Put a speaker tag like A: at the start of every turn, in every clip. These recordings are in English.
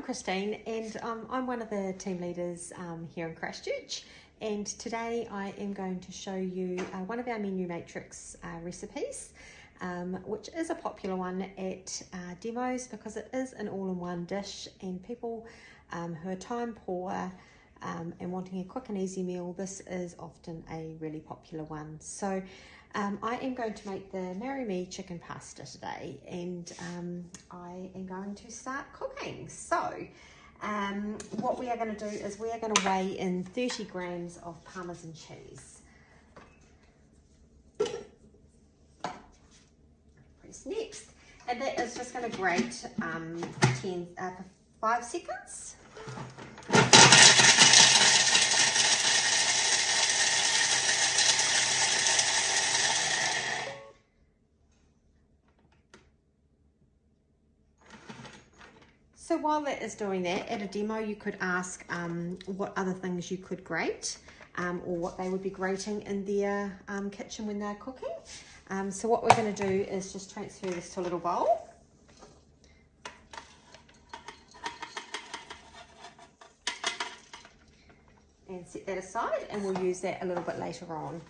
A: Christine, and I'm one of the team leaders here in Christchurch, and today I am going to show you one of our menu matrix recipes, which is a popular one at demos because it is an all-in-one dish, and people who are time poor and wanting a quick and easy meal, this is often a really popular one. So I am going to make the Marry Me chicken pasta today, and I am going to start cooking. So what we are going to do is we are going to weigh in 30 grams of Parmesan cheese. Press next, and that is just going to grate for 5 seconds. So while that is doing that, at a demo you could ask what other things you could grate or what they would be grating in their kitchen when they're cooking. So what we're going to do is just transfer this to a little bowl. And set that aside, and we'll use that a little bit later on.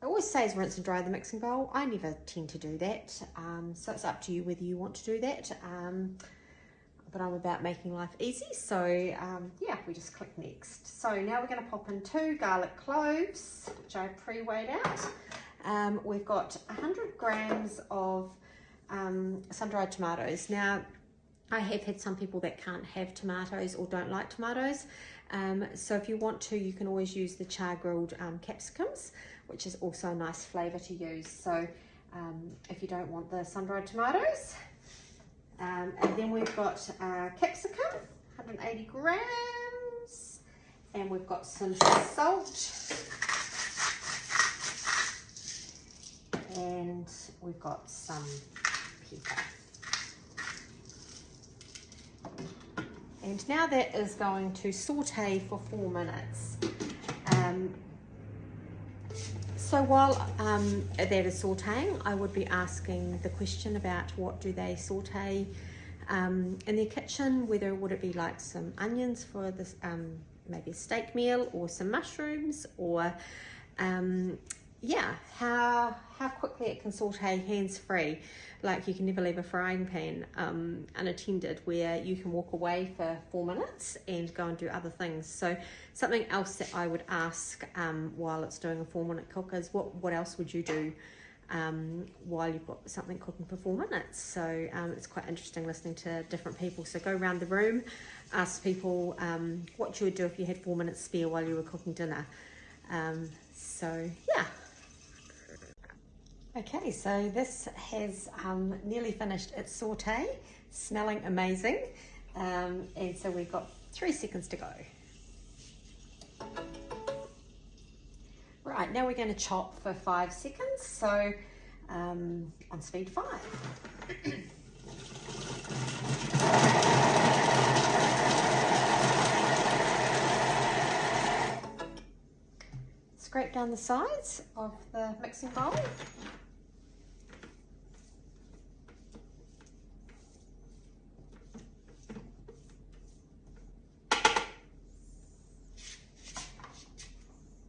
A: It always says rinse and dry the mixing bowl. I never tend to do that, so it's up to you whether you want to do that, but I'm about making life easy, so yeah, we just click next. So now we're going to pop in 2 garlic cloves, which I pre-weighed out. We've got 100 grams of sun-dried tomatoes. Now I have had some people that can't have tomatoes or don't like tomatoes, so if you want to, you can always use the char-grilled capsicums, which is also a nice flavour to use. So if you don't want the sun-dried tomatoes, and then we've got capsicum, 180 grams, and we've got some salt, and we've got some pepper. And now that is going to saute for 4 minutes. So while that is sauteing, I would be asking the question about what do they saute in their kitchen, whether would it be like some onions for this, maybe a steak meal, or some mushrooms, or yeah, how quickly it can saute hands-free. Like you can never leave a frying pan unattended, where you can walk away for 4 minutes and go and do other things. So something else that I would ask while it's doing a 4-minute cook is what else would you do while you've got something cooking for 4 minutes? So it's quite interesting listening to different people. So go around the room, ask people what you would do if you had 4 minutes spare while you were cooking dinner. So yeah. Okay, so this has nearly finished its saute, smelling amazing, and so we've got 3 seconds to go. Right, now we're going to chop for 5 seconds, so on speed 5. Scrape down the sides of the mixing bowl.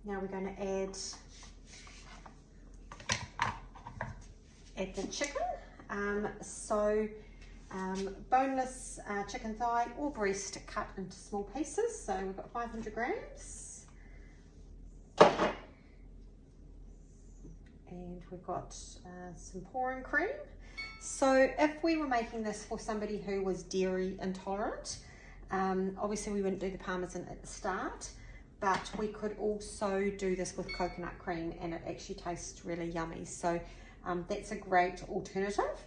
A: Now we're going to add the chicken. Boneless chicken thigh or breast cut into small pieces. So we've got 500 grams. And we've got some pouring cream. So if we were making this for somebody who was dairy intolerant, obviously we wouldn't do the Parmesan at the start, but we could also do this with coconut cream, and it actually tastes really yummy. So that's a great alternative.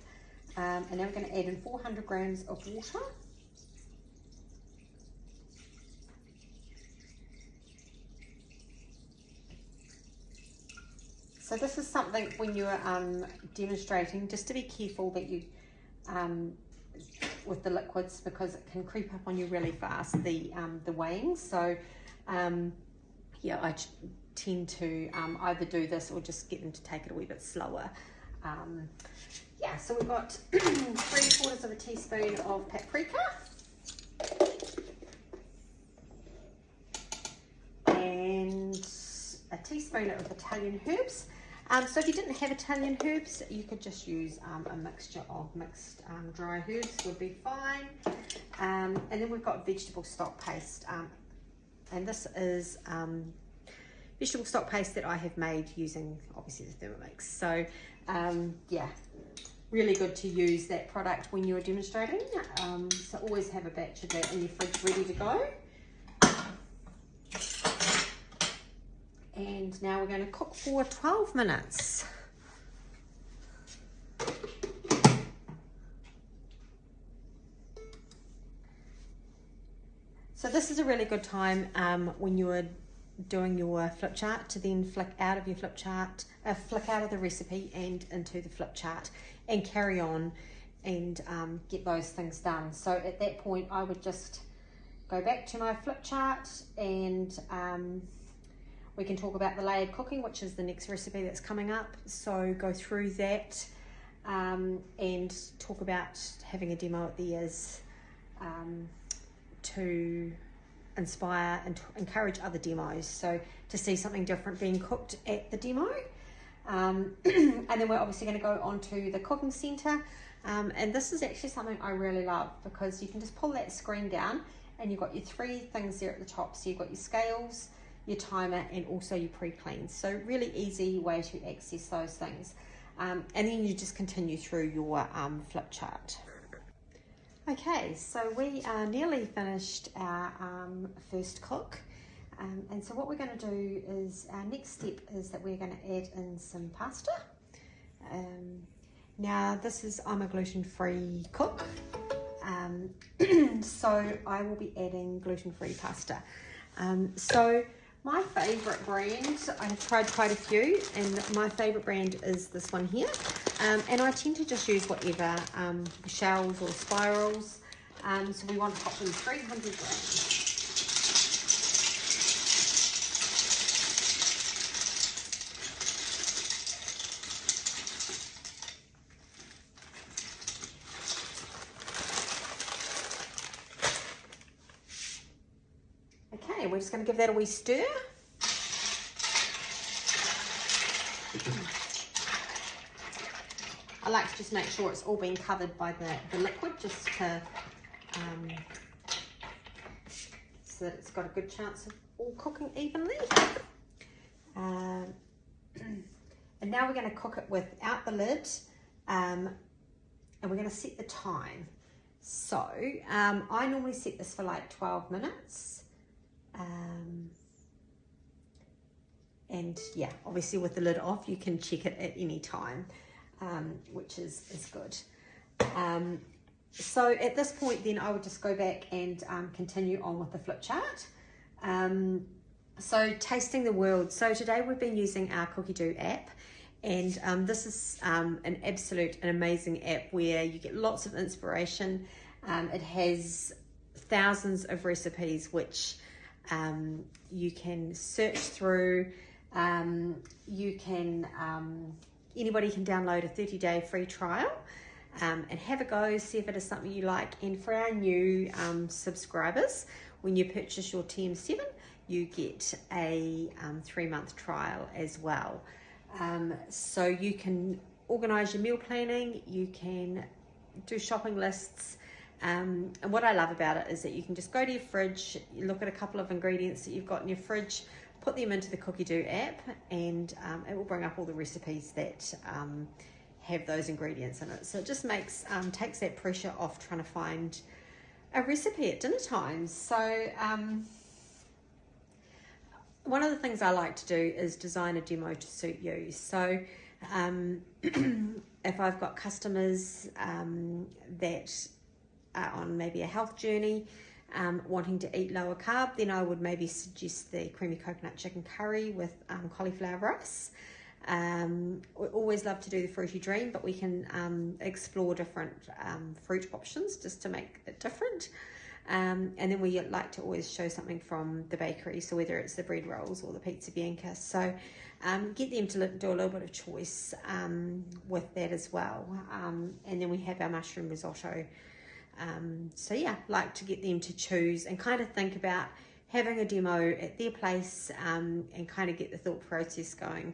A: And now we're going to add in 400 grams of water. So this is something when you're demonstrating, just to be careful that you, with the liquids, because it can creep up on you really fast, the weighing. So yeah, I tend to either do this or just get them to take it a wee bit slower. yeah, so we've got 3/4 of a teaspoon of paprika. And a teaspoon of Italian herbs. So if you didn't have Italian herbs, you could just use a mixture of mixed dry herbs would be fine. And then we've got vegetable stock paste. And this is vegetable stock paste that I have made using obviously the Thermomix. So yeah, really good to use that product when you're demonstrating. So always have a batch of that in your fridge ready to go. And now we're going to cook for 12 minutes. So this is a really good time when you're doing your flip chart to then flick out of your flip chart, flick out of the recipe and into the flip chart and carry on and get those things done. So at that point I would just go back to my flip chart and we can talk about the layered cooking, which is the next recipe that's coming up. So go through that and talk about having a demo at the ears to inspire and to encourage other demos. So to see something different being cooked at the demo. And then we're obviously going to go on to the cooking center. And this is actually something I really love because you can just pull that screen down and you've got your 3 things there at the top. So you've got your scales, your timer, and also your pre-clean. So really easy way to access those things. And then you just continue through your flip chart. Okay, so we are nearly finished our first cook. And so what we're going to do is, our next step is that we're going to add in some pasta. Now this is, I'm a gluten-free cook. So I will be adding gluten-free pasta. So my favourite brand, I've tried quite a few, and my favourite brand is this one here. And I tend to just use whatever, shells or spirals. So we want to pop in 300 grams. Okay, we're just going to give that a wee stir. I like to just make sure it's all been covered by the liquid, just to so that it's got a good chance of all cooking evenly. And now we're going to cook it without the lid, and we're going to set the time. So I normally set this for like 12 minutes. And yeah, obviously with the lid off, you can check it at any time, which is good. So at this point then I would just go back and continue on with the flip chart. So tasting the world. So today we've been using our Cookidoo app, and this is an amazing app where you get lots of inspiration. It has thousands of recipes which you can search through. You can anybody can download a 30-day free trial and have a go, see if it is something you like. And for our new subscribers, when you purchase your TM7, you get a 3-month trial as well. So you can organize your meal planning, you can do shopping lists. And what I love about it is that you can just go to your fridge, you look at a couple of ingredients that you've got in your fridge, put them into the Cookidoo app, and it will bring up all the recipes that have those ingredients in it. So it just makes takes that pressure off trying to find a recipe at dinner times. So one of the things I like to do is design a demo to suit you. So if I've got customers that are on maybe a health journey, wanting to eat lower carb, then I would maybe suggest the creamy coconut chicken curry with cauliflower rice. We always love to do the fruity dream, but we can explore different fruit options just to make it different. And then we like to always show something from the bakery, so whether it's the bread rolls or the pizza bianca. So get them to do a little bit of choice with that as well. And then we have our mushroom risotto. So yeah, like to get them to choose and kind of think about having a demo at their place, and kind of get the thought process going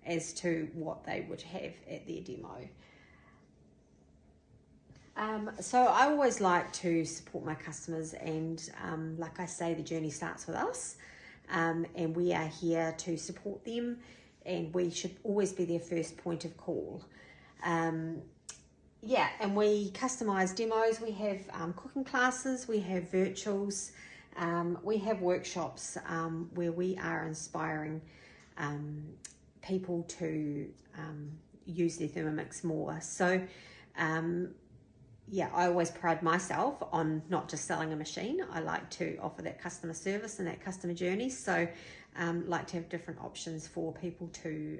A: as to what they would have at their demo. So I always like to support my customers, and like I say, the journey starts with us, and we are here to support them, and we should always be their first point of call. Yeah, and we customise demos. We have cooking classes, we have virtuals, we have workshops where we are inspiring people to use their Thermomix more. So yeah, I always pride myself on not just selling a machine. I like to offer that customer service and that customer journey. So like to have different options for people to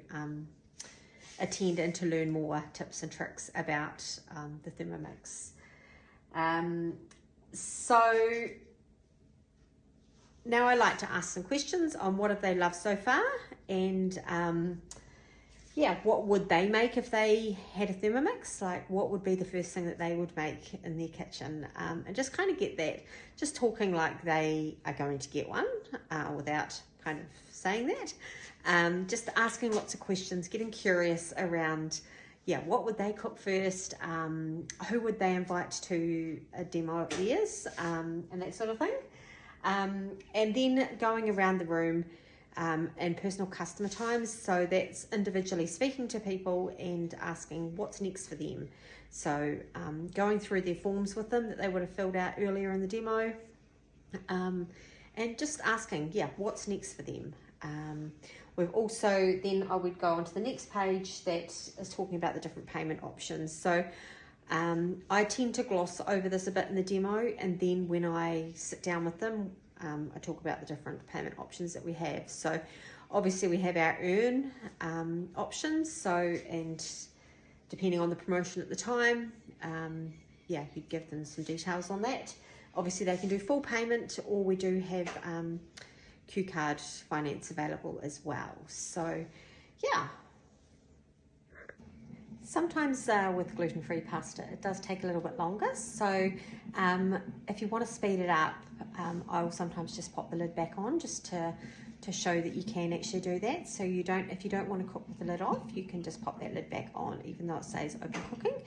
A: attend and to learn more tips and tricks about the Thermomix. So now I like to ask some questions on what have they loved so far, and yeah, what would they make if they had a Thermomix? Like, what would be the first thing that they would make in their kitchen? And just kind of get that, just talking like they are going to get one without kind of saying that. Just asking lots of questions, getting curious around, yeah, what would they cook first? Who would they invite to a demo of theirs? And that sort of thing. And then going around the room and personal customer times. So that's individually speaking to people and asking what's next for them. So going through their forms with them that they would have filled out earlier in the demo, and just asking, yeah, what's next for them. We've also, then I would go on to the next page that is talking about the different payment options. So I tend to gloss over this a bit in the demo, and then when I sit down with them, I talk about the different payment options that we have. So obviously we have our earn options. So, and depending on the promotion at the time, yeah, you'd give them some details on that. Obviously they can do full payment, or we do have Q card finance available as well. So yeah. Sometimes with gluten-free pasta, it does take a little bit longer. So if you want to speed it up, I will sometimes just pop the lid back on just to show that you can actually do that. So you don't, if you don't want to cook with the lid off, you can just pop that lid back on, even though it says open cooking.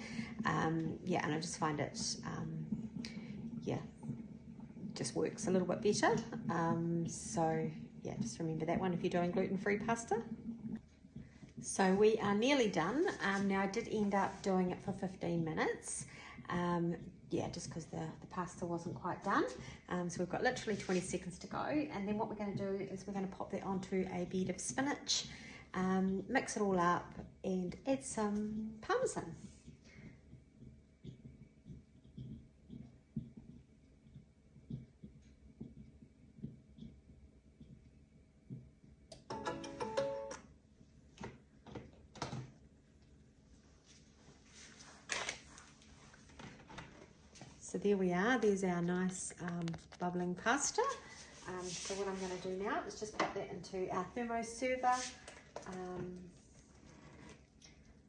A: Yeah, and I just find it, yeah, just works a little bit better. So yeah, just remember that one if you're doing gluten-free pasta. So we are nearly done. Now I did end up doing it for 15 minutes. Yeah, just because the pasta wasn't quite done. So we've got literally 20 seconds to go. And then what we're going to do is we're going to pop that onto a bed of spinach, mix it all up and add some parmesan. So there we are, there's our nice bubbling pasta. So what I'm going to do now is just put that into our thermo server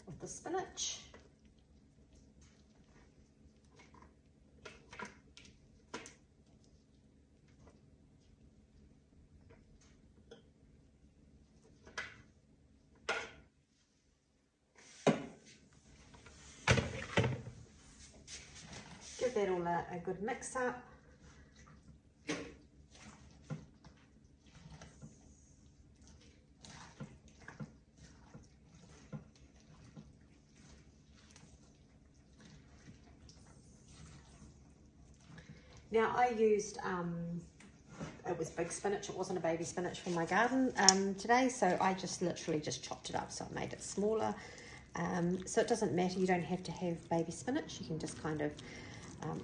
A: with the spinach. Give that all a good mix up. Now I used, it was big spinach, it wasn't a baby spinach from my garden today, so I just literally just chopped it up, so I made it smaller. So it doesn't matter, you don't have to have baby spinach, you can just kind of,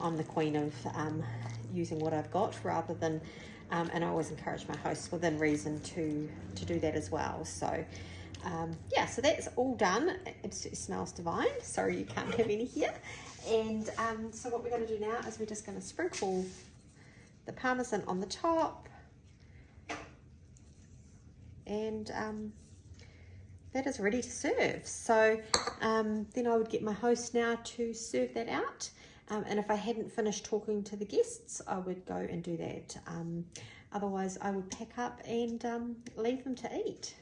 A: I'm the queen of using what I've got rather than, and I always encourage my hosts within reason to do that as well. So yeah, so that's all done. It smells divine. Sorry you can't have any here. And so what we're going to do now is we're just going to sprinkle the parmesan on the top, and that is ready to serve. So then I would get my host now to serve that out. And if I hadn't finished talking to the guests, I would go and do that. Otherwise, I would pack up and leave them to eat.